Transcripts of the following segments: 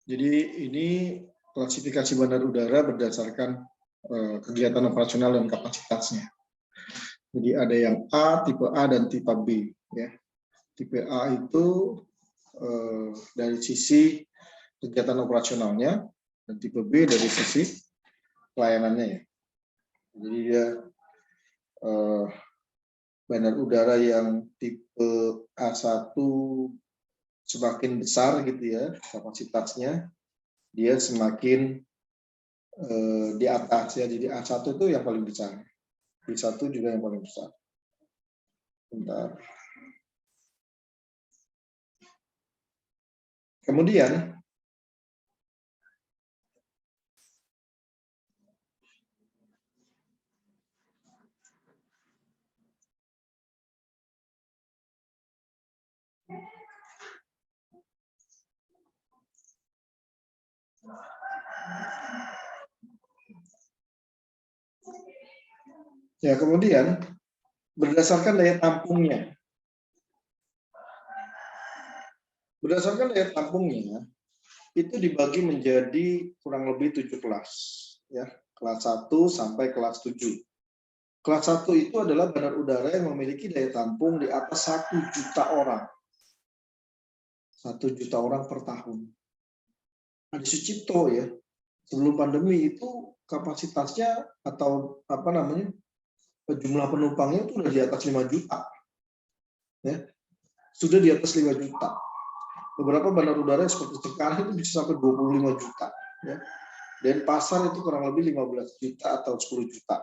Jadi ini klasifikasi bandar udara berdasarkan kegiatan operasional dan kapasitasnya. Jadi ada yang A, tipe A, dan tipe B. Ya. Tipe A itu dari sisi kegiatan operasionalnya, dan tipe B dari sisi pelayanannya. Ya. Jadi dia bandar udara yang tipe A1 semakin besar gitu ya kapasitasnya, dia semakin di atas ya. Jadi A1 itu yang paling besar, B1 juga yang paling besar. Bentar. Kemudian kemudian berdasarkan daya tampungnya. Berdasarkan daya tampungnya itu dibagi menjadi kurang lebih 7 kelas ya. Kelas 1 sampai kelas 7. Kelas 1 itu adalah bandar udara yang memiliki daya tampung di atas 1 juta orang. 1 juta orang per tahun. Adi Sucipto ya, sebelum pandemi itu kapasitasnya atau jumlah penumpangnya itu sudah di atas 5 juta. Ya. Sudah di atas 5 juta. Beberapa bandar udara seperti sekarang itu bisa sampai 25 juta. Ya. Dan pasar itu kurang lebih 15 juta atau 10 juta.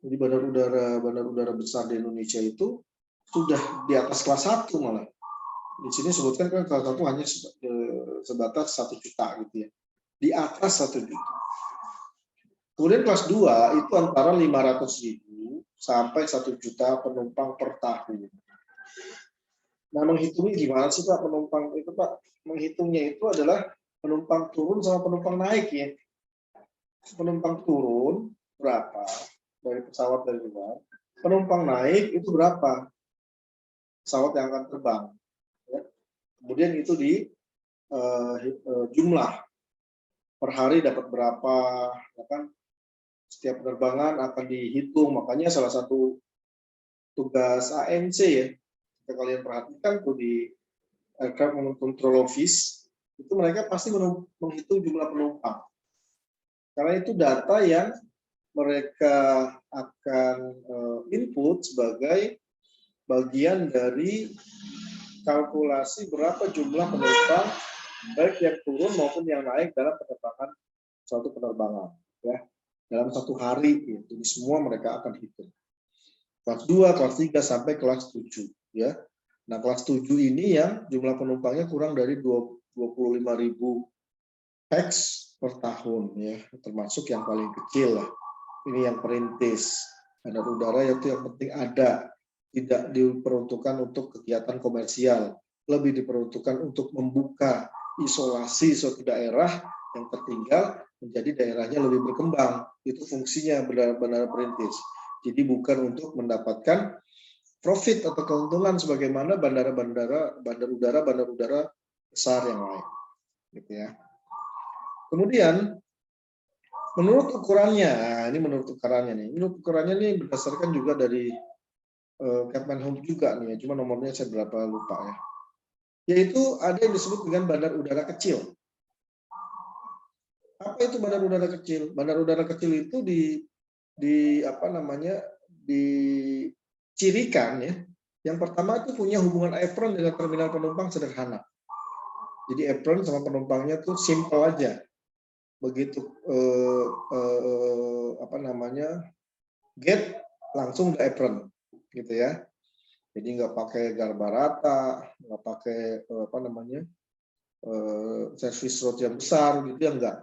Jadi bandar udara besar di Indonesia itu sudah di atas kelas 1 malah. Di sini sebutkan kan kelas 1 hanya sebatas 1 juta gitu ya. Di atas 1 juta. Kemudian kelas 2 itu antara 500.000 sampai 1 juta penumpang per tahun. Nah, menghitungnya gimana sih Pak penumpang itu Pak? Menghitungnya itu adalah penumpang turun sama penumpang naik ya. Penumpang turun berapa dari pesawat dari luar? Penumpang naik itu berapa? Pesawat yang akan terbang. Ya. Kemudian itu di jumlah per hari dapat berapa, ya kan? Setiap penerbangan akan dihitung, makanya salah satu tugas ANC ya, jika kalian perhatikan tuh di Aircraft Control Office, itu mereka pasti menghitung jumlah penumpang. Karena itu data yang mereka akan input sebagai bagian dari kalkulasi berapa jumlah penumpang baik yang turun maupun yang naik dalam penerbangan suatu penerbangan ya dalam satu hari ya. Jadi semua mereka akan hitung kelas 2, kelas 3 sampai kelas 7 ya. Nah, kelas 7 ini yang jumlah penumpangnya kurang dari 25.000 pax per tahun ya, termasuk yang paling kecil lah. Ini yang perintis. Bandar udara itu yang penting ada, tidak diperuntukkan untuk kegiatan komersial, lebih diperuntukkan untuk membuka isolasi suatu daerah yang tertinggal menjadi daerahnya lebih berkembang. Itu fungsinya bandara perintis. Jadi bukan untuk mendapatkan profit atau keuntungan sebagaimana bandar udara besar yang lain. Gitu ya. Kemudian menurut ukurannya, ini menurut ukurannya nih berdasarkan juga dari Kemenhub juga nih, cuma nomornya saya berapa lupa ya. Yaitu ada yang disebut dengan bandar udara kecil. Apa itu bandar udara kecil? Bandar udara kecil itu dicirikan ya. Yang pertama itu punya hubungan apron dengan terminal penumpang sederhana. Jadi apron sama penumpangnya tuh simple aja. Begitu gate langsung ke apron gitu ya. Jadi nggak pakai garbarata, nggak pakai service road yang besar gitu ya, enggak.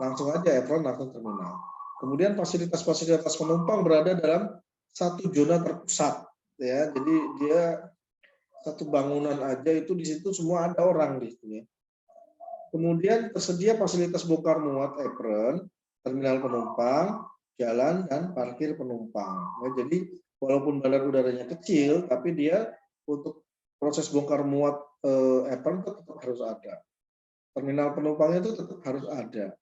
Langsung aja apron, langsung terminal. Kemudian fasilitas-fasilitas penumpang berada dalam satu zona terpusat ya. Jadi dia satu bangunan aja itu di situ semua ada orang di situ ya. Kemudian tersedia fasilitas bongkar muat apron, terminal penumpang, jalan dan parkir penumpang. Ya, jadi walaupun bandar udaranya kecil, tapi dia untuk proses bongkar muat apron tetap harus ada. terminal penumpangnya itu tetap harus ada.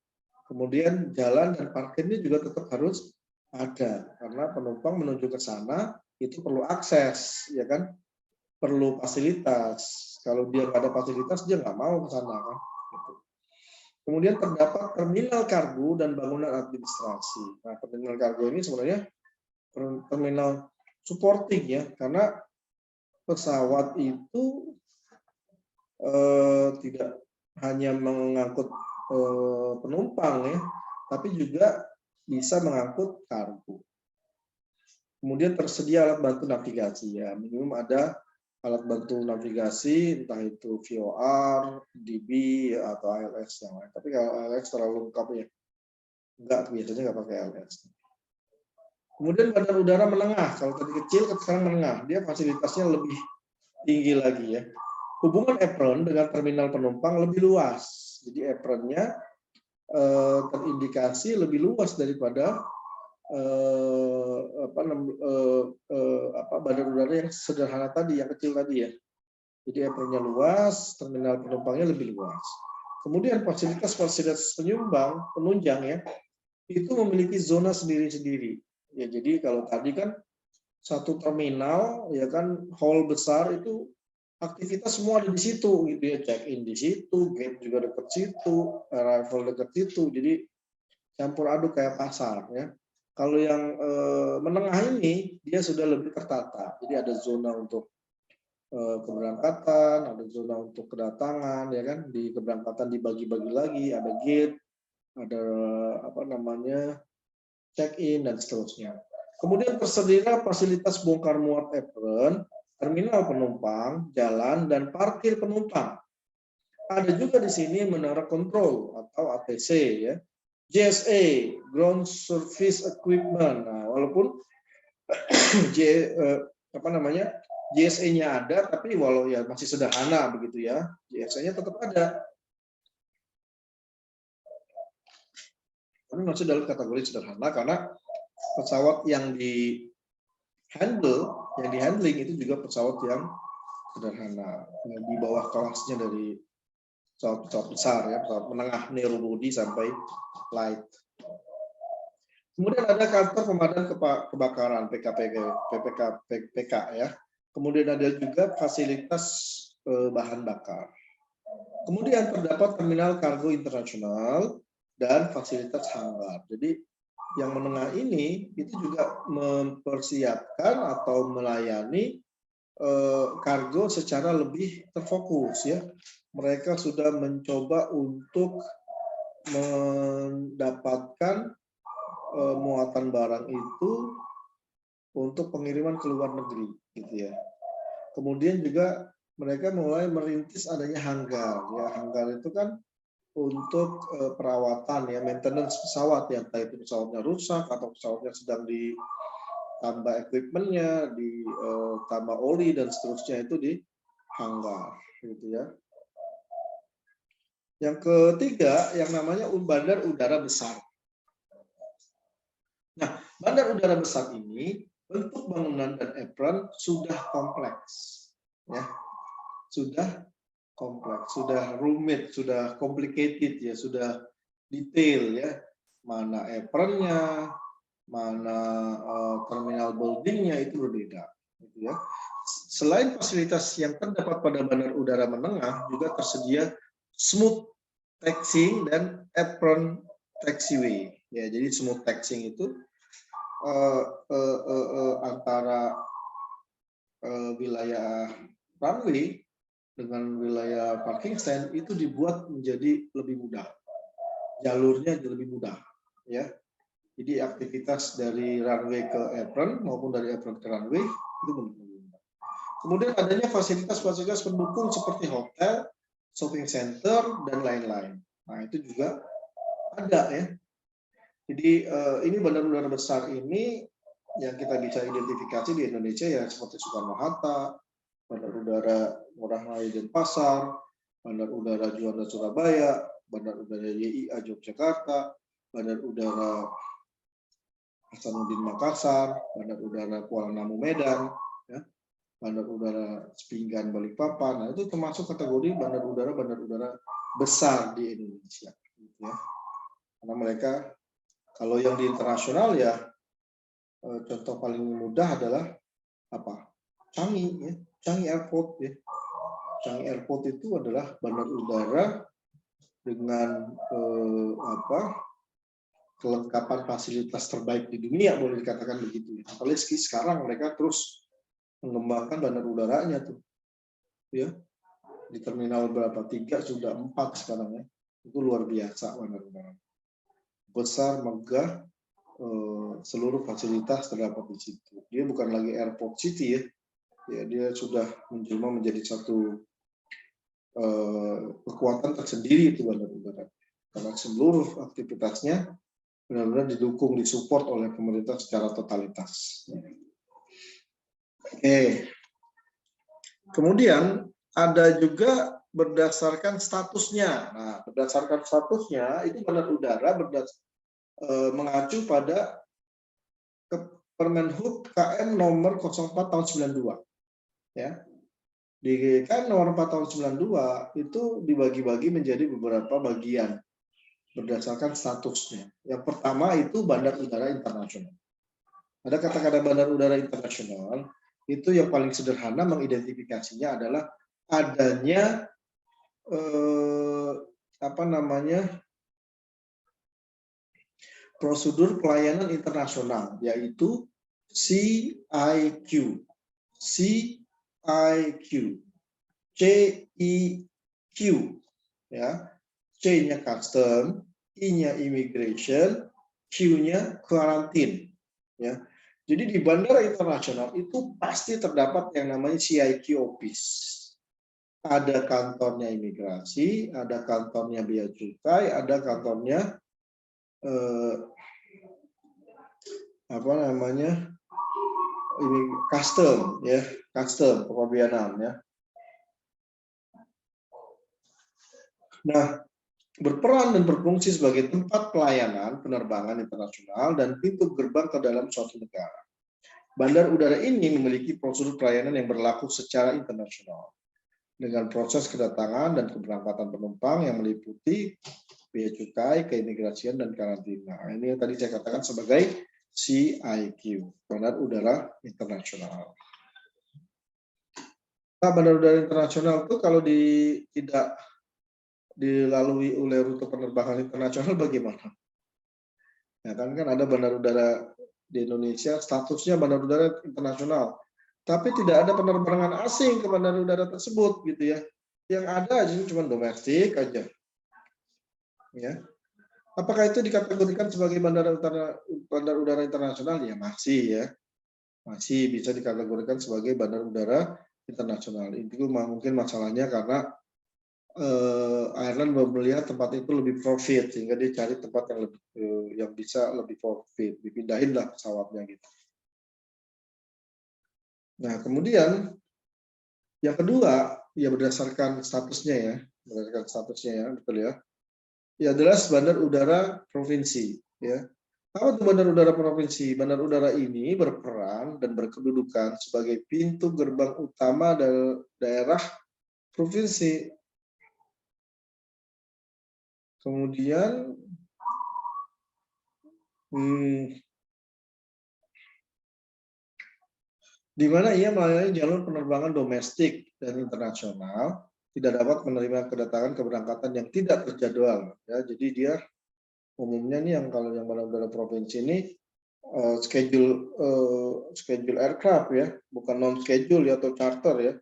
Kemudian jalan dan parkirnya juga tetap harus ada, karena penumpang menuju ke sana itu perlu akses, ya kan? Perlu fasilitas. Kalau dia nggak ada fasilitas, dia nggak mau ke sana, kan? Gitu. Kemudian terdapat terminal kargo dan bangunan administrasi. Nah, terminal kargo ini sebenarnya terminal supporting ya, karena pesawat itu tidak hanya mengangkut penumpang ya, tapi juga bisa mengangkut kargo. Kemudian tersedia alat bantu navigasi ya, minimum ada alat bantu navigasi, entah itu VOR, DB atau ALS yang lain. Tapi kalau ALS terlalu lengkap ya, enggak, biasanya nggak pakai ALS. Kemudian bandar udara menengah, kalau tadi kecil sekarang menengah, dia fasilitasnya lebih tinggi lagi ya. Hubungan apron dengan terminal penumpang lebih luas, jadi apronnya terindikasi lebih luas daripada bandar udara yang sederhana tadi, yang kecil tadi ya. Jadi apronnya luas, terminal penumpangnya lebih luas. Kemudian fasilitas-fasilitas penunjang ya, itu memiliki zona sendiri-sendiri. Ya, jadi kalau tadi kan satu terminal ya kan hall besar itu aktivitas semua ada di situ gitu ya, check in di situ, gate juga dekat situ, arrival dekat situ, jadi campur aduk kayak pasar ya. Kalau yang menengah ini dia sudah lebih tertata, jadi ada zona untuk keberangkatan, ada zona untuk kedatangan ya kan, di keberangkatan dibagi-bagi lagi, ada gate, ada check in dan seterusnya. Kemudian tersedia fasilitas bongkar muat apron, terminal penumpang, jalan, dan parkir penumpang. Ada juga di sini menara kontrol atau ATC ya. GSA, Ground Service Equipment. Nah, walaupun GSA-nya ada, tapi walau ya masih sederhana begitu ya, GSA-nya tetap ada. Tapi masih dalam kategori sederhana karena pesawat yang handling itu juga pesawat yang sederhana, yang di bawah kelasnya dari pesawat besar ya, pesawat menengah narrow body sampai light. Kemudian ada kantor pemadam kebakaran PPK ya. Kemudian ada juga fasilitas bahan bakar. Kemudian terdapat terminal kargo internasional dan fasilitas hanggar. Jadi yang menengah ini itu juga mempersiapkan atau melayani kargo secara lebih terfokus ya. Mereka sudah mencoba untuk mendapatkan muatan barang itu untuk pengiriman ke luar negeri gitu ya. Kemudian juga mereka mulai merintis adanya hanggar ya. Hanggar itu kan untuk perawatan ya, maintenance pesawat ya, entah itu pesawatnya rusak atau pesawatnya sedang ditambah equipmentnya, ditambah oli dan seterusnya, itu di hanggar gitu ya. Yang ketiga yang namanya bandar udara besar. Nah, bandar udara besar ini bentuk bangunan dan apron sudah kompleks ya. Sudah kompleks, sudah rumit, sudah complicated ya, sudah detail ya. Mana apronnya, mana terminal buildingnya itu berbeda gitu ya. Selain fasilitas yang terdapat pada bandar udara menengah, juga tersedia smooth taxiing dan apron taxiway ya. Jadi smooth taxiing itu antara wilayah runway dengan wilayah parking stand itu dibuat menjadi lebih mudah, jalurnya lebih mudah ya. Jadi aktivitas dari runway ke apron maupun dari apron ke runway itu lebih mudah. Kemudian adanya fasilitas-fasilitas pendukung seperti hotel, shopping center dan lain-lain. Nah itu juga ada ya. Jadi ini bandar udara besar ini yang kita bisa identifikasi di Indonesia ya, seperti Soekarno-Hatta, Bandar Udara Ngurah Rai Denpasar, Bandar Udara Juanda Surabaya, Bandar Udara YIA Yogyakarta, Bandar Udara Hasanuddin Makassar, Bandar Udara Kuala Namu Medan, ya, Bandar Udara Sepinggan Balikpapan. Nah itu termasuk kategori bandar udara besar di Indonesia, gitu ya. Karena mereka kalau yang di internasional ya contoh paling mudah adalah apa? Changi, ya. Changi Airport, ya. Changi Airport itu adalah bandar udara dengan kelengkapan fasilitas terbaik di dunia, boleh dikatakan begitu. Apalagi sekarang mereka terus mengembangkan bandar udaranya tuh, ya. Di terminal berapa? 3 sudah 4 sekarang, ya. Itu luar biasa bandar udara. Besar, megah, seluruh fasilitas terdapat di situ. Dia bukan lagi airport city, ya. Ya, dia sudah menjelma menjadi satu kekuatan tersendiri itu bandar udara. Karena seluruh aktivitasnya benar-benar didukung, disupport oleh pemerintah secara totalitas. Oke. Kemudian ada juga berdasarkan statusnya. Nah, berdasarkan statusnya itu bandar udara mengacu pada Permenhub KM nomor 04 tahun 92. Ya. Di KM nomor 4 tahun 92 itu dibagi-bagi menjadi beberapa bagian berdasarkan statusnya. Yang pertama itu bandar udara internasional. Ada kata-kata bandar udara internasional, itu yang paling sederhana mengidentifikasinya adalah adanya prosedur pelayanan internasional, yaitu CIQ, CIQ, ya. C-nya custom, I-nya immigration, Q-nya quarantine, ya. Jadi di bandara internasional itu pasti terdapat yang namanya CIQ office. Ada kantornya imigrasi, ada kantornya bea cukai, ada kantornya ini custom, ya, custom kepabeanan, ya. Nah, berperan dan berfungsi sebagai tempat pelayanan penerbangan internasional dan pintu gerbang ke dalam suatu negara. Bandar udara ini memiliki prosedur pelayanan yang berlaku secara internasional dengan proses kedatangan dan keberangkatan penumpang yang meliputi bea cukai, keimigrasian, dan karantina. Ini yang tadi saya katakan sebagai CIQ, Bandar Udara Internasional. Nah, Bandar Udara Internasional itu kalau tidak dilalui oleh rute penerbangan internasional bagaimana? Ya kan ada bandar udara di Indonesia statusnya bandar udara internasional, tapi tidak ada penerbangan asing ke bandar udara tersebut, gitu ya. Yang ada cuma domestik aja. Ya. Apakah itu dikategorikan sebagai bandar udara internasional? Ya masih, ya. Masih bisa dikategorikan sebagai bandar udara internasional. Itu mungkin masalahnya karena Ireland melihat tempat itu lebih profit, sehingga dia cari tempat yang lebih yang bisa lebih profit, dipindahin lah pesawatnya gitu. Nah, kemudian yang kedua, ya berdasarkan statusnya, ya, betul ya. Ya adalah bandar udara provinsi, ya. Apa itu bandar udara provinsi? Bandar udara ini berperan dan berkedudukan sebagai pintu gerbang utama daerah provinsi. Kemudian di mana ia melayani jalur penerbangan domestik dan internasional, tidak dapat menerima kedatangan keberangkatan yang tidak terjadwal. Ya, jadi dia umumnya nih kalau yang bandar udara provinsi ini schedule aircraft, ya, bukan non schedule ya, atau charter, ya.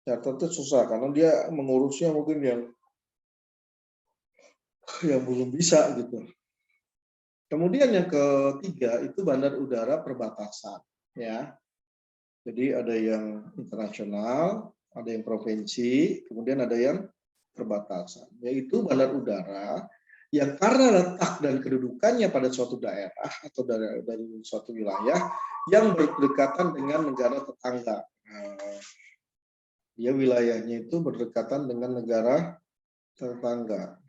Charter itu susah karena dia mengurusnya mungkin yang belum bisa gitu. Kemudian yang ketiga itu bandar udara perbatasan, ya. Jadi ada yang internasional, ada yang provinsi, kemudian ada yang perbatasan, yaitu bandar udara yang karena letak dan kedudukannya pada suatu daerah atau dari suatu wilayah yang berdekatan dengan negara tetangga. Dia wilayahnya itu berdekatan dengan negara tetangga.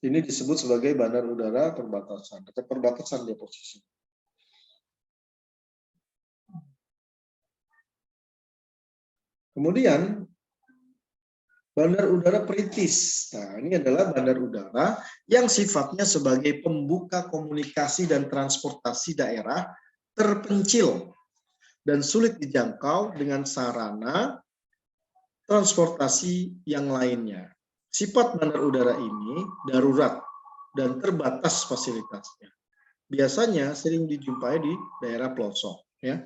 Ini disebut sebagai bandar udara perbatasan. Dekat perbatasan dia posisi. Kemudian bandar udara perintis. Nah, ini adalah bandar udara yang sifatnya sebagai pembuka komunikasi dan transportasi daerah terpencil dan sulit dijangkau dengan sarana transportasi yang lainnya. Sifat bandar udara ini darurat dan terbatas fasilitasnya. Biasanya sering dijumpai di daerah pelosok, ya.